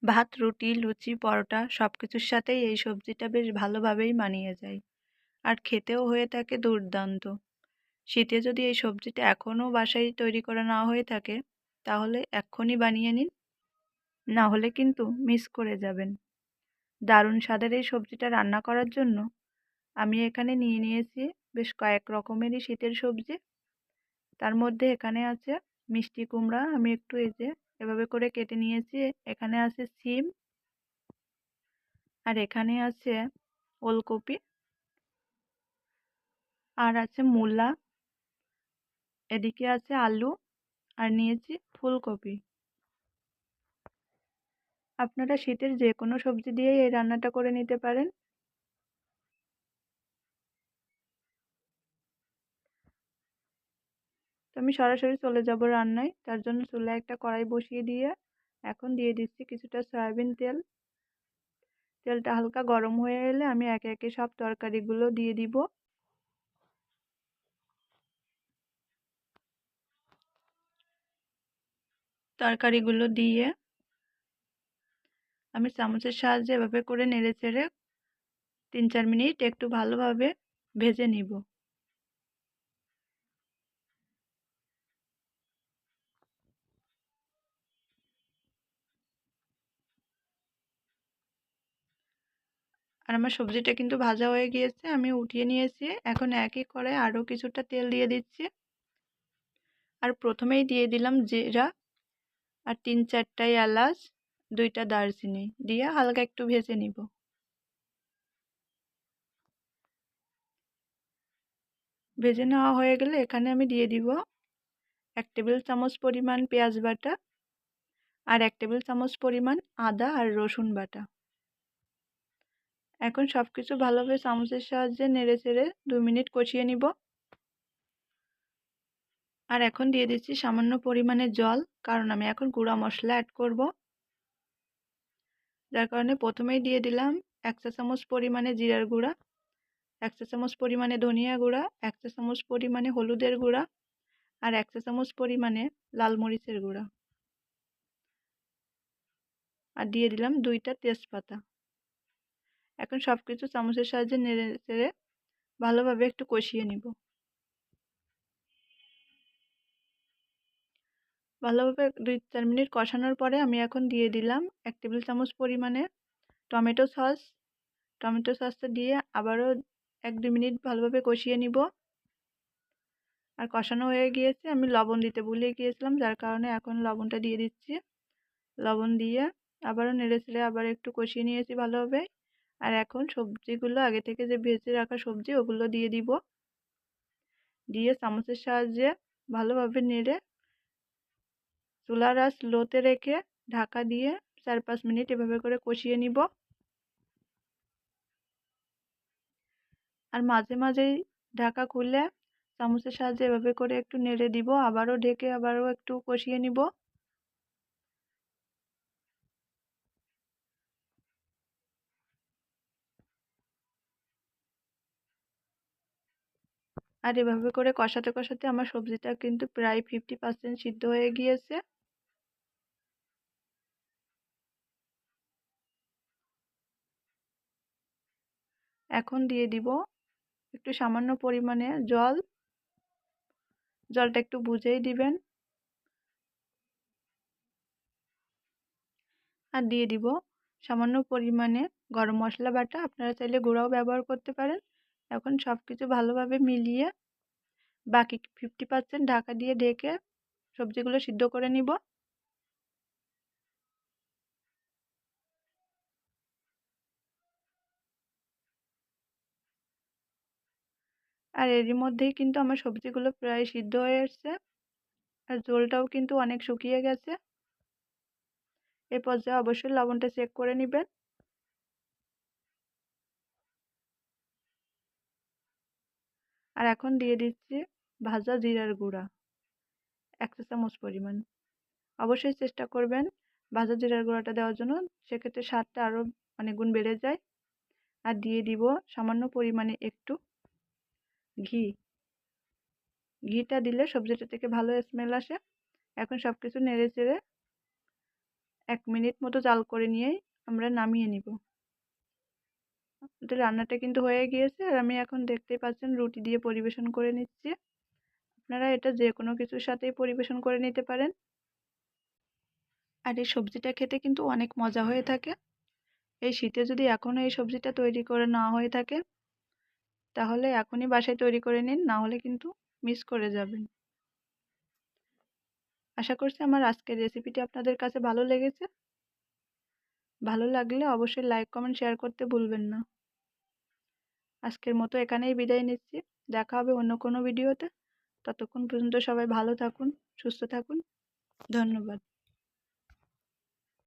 ভাত, রুটি, লুচি, পরোটা সবকিছুর সাথেই এই সবজিটা বেশ ভালোভাবেই মানিয়ে যায়। আর খেতেও হয়ে থাকে দুর্দান্ত। শীতে যদি এই সবজিটা এখনও বাসায় তৈরি করা না হয়ে থাকে, তাহলে এক্ষুনি বানিয়ে নিন, না হলে কিন্তু মিস করে যাবেন। দারুণ স্বাদের এই সবজিটা রান্না করার জন্য আমি এখানে নিয়ে নিয়েছি বেশ কয়েক রকমেরই শীতের সবজি। তার মধ্যে এখানে আছে মিষ্টি কুমড়া, আমি একটু এই যে এভাবে করে কেটে নিয়েছি। এখানে আছে সিম, আর এখানে আছে ওলকপি, আর আছে মূলা, এদিকে আছে আলু, আর নিয়েছি ফুলকপি। আপনারা শীতের যে কোনো সবজি দিয়েই এই রান্নাটা করে নিতে পারেন। তো আমি সরাসরি চলে যাব রান্নায়। তার জন্য চুলায় একটা কড়াই বসিয়ে দিয়ে এখন দিয়ে দিচ্ছি কিছুটা সয়াবিন তেল। তেলটা হালকা গরম হয়ে এলে আমি একে একে সব তরকারিগুলো দিয়ে দিব। তরকারিগুলো দিয়ে আমি চামচের সাহায্যে এভাবে করে নেড়ে চেড়ে 3-4 মিনিট একটু ভালোভাবে ভেজে নিব। আর আমার সবজিটা কিন্তু ভাজা হয়ে গিয়েছে, আমি উঠিয়ে নিয়েছি। এখন একই করে আরও কিছুটা তেল দিয়ে দিচ্ছি। আর প্রথমেই দিয়ে দিলাম জিরা, আর 3-4টা এলাচ, 2টা দারচিনি দিয়ে হালকা একটু ভেজে নিব। ভেজে নেওয়া হয়ে গেলে এখানে আমি দিয়ে দিব 1 টেবিল চামচ পরিমাণ পেঁয়াজ বাটা, আর 1 টেবিল চামচ পরিমাণ আদা আর রসুন বাটা। এখন সব কিছু ভালোভাবে চামচের সাহায্যে নেড়ে চেড়ে 2 মিনিট কষিয়ে নিব। আর এখন দিয়ে দিচ্ছি সামান্য পরিমাণে জল, কারণ আমি এখন গুঁড়া মশলা অ্যাড করব। যার কারণে প্রথমেই দিয়ে দিলাম 1 চা চামচ পরিমাণে জিরার গুঁড়া, 1 চা চামচ পরিমাণে ধনিয়া গুঁড়া, 1 চা চামচ পরিমাণে হলুদের গুঁড়া, আর 1 চা চামচ পরিমাণে লাল মরিচের গুঁড়া, আর দিয়ে দিলাম 2টা তেজপাতা। এখন সব কিছু চামচের সাহায্যে নেড়ে চেড়ে ভালোভাবে একটু কষিয়ে নিব। ভালোভাবে 2-4 মিনিট কষানোর পরে আমি এখন দিয়ে দিলাম 1 টেবিল চামচ পরিমাণে টমেটো সস। টমেটো সসটা দিয়ে আবারও 1-2 মিনিট ভালোভাবে কষিয়ে নিব। আর কষানো হয়ে গিয়েছে, আমি লবণ দিতে ভুলে গিয়েছিলাম, যার কারণে এখন লবণটা দিয়ে দিচ্ছি। লবণ দিয়ে আবারও নেড়ে চেড়ে আবার একটু কষিয়ে নিয়েছি ভালোভাবে। আর এখন সবজিগুলো আগে থেকে যে ভেজে রাখা সবজি ওগুলো দিয়ে দিব। দিয়ে চামচের সাহায্যে ভালোভাবে নেড়ে চুলার আঁচ লোতে রেখে ঢাকা দিয়ে 4-5 মিনিট এভাবে করে কষিয়ে নিব। আর মাঝে মাঝেই ঢাকা খুলে চামচের সাহায্যে এভাবে করে একটু নেড়ে দিব, আবারও ঢেকে আবারও একটু কষিয়ে নিব। আর এভাবে করে কষাতে কষাতে আমার সবজিটা কিন্তু প্রায় 50% সিদ্ধ হয়ে গিয়েছে। এখন দিয়ে দিব একটু সামান্য পরিমাণে জল। জলটা একটু বুঝেই দিবেন। আর দিয়ে দিব সামান্য পরিমাণে গরম মশলা বাটা, আপনারা চাইলে গুঁড়াও ব্যবহার করতে পারেন। এখন সব কিছু ভালোভাবে মিলিয়ে বাকি 50% ঢাকা দিয়ে ঢেকে সবজিগুলো সিদ্ধ করে নিব। আর এরই মধ্যেই কিন্তু আমার সবজিগুলো প্রায় সিদ্ধ হয়ে এসছে, আর ঝোলটাও কিন্তু অনেক শুকিয়ে গেছে। এই পর্যায়ে অবশ্যই লবণটা চেক করে নেবেন। আর এখন দিয়ে দিচ্ছি ভাজা জিরার গুঁড়া 1 চা চামচ পরিমাণ। অবশ্যই চেষ্টা করবেন ভাজা জিরার গুঁড়াটা দেওয়ার জন্য, সেক্ষেত্রে স্বাদটা আরও অনেক গুণ বেড়ে যায়। আর দিয়ে দিব সামান্য পরিমাণে একটু ঘি। ঘিটা দিলে সবজিটা থেকে ভালো স্মেল আসে। এখন সব কিছু নেড়ে চেড়ে 1 মিনিট মতো জাল করে নিয়েই আমরা নামিয়ে নিব। আমাদের রান্নাটা কিন্তু হয়ে গিয়েছে, আর আমি এখন দেখতেই পাচ্ছেন রুটি দিয়ে পরিবেশন করে নিচ্ছি। আপনারা এটা যে কোনো কিছুর সাথেই পরিবেশন করে নিতে পারেন। আর এই সবজিটা খেতে কিন্তু অনেক মজা হয়ে থাকে। এই শীতে যদি এখনও এই সবজিটা তৈরি করে না হয়ে থাকে, তাহলে এখনই বাসায় তৈরি করে নিন, না হলে কিন্তু মিস করে যাবেন। আশা করছি আমার আজকের রেসিপিটি আপনাদের কাছে ভালো লেগেছে। ভালো লাগলে অবশ্যই লাইক, কমেন্ট, শেয়ার করতে ভুলবেন না। আজকের মতো এখানেই বিদায় নিচ্ছি। দেখা হবে অন্য কোনো ভিডিওতে। ততক্ষণ পর্যন্ত সবাই ভালো থাকুন, সুস্থ থাকুন। ধন্যবাদ।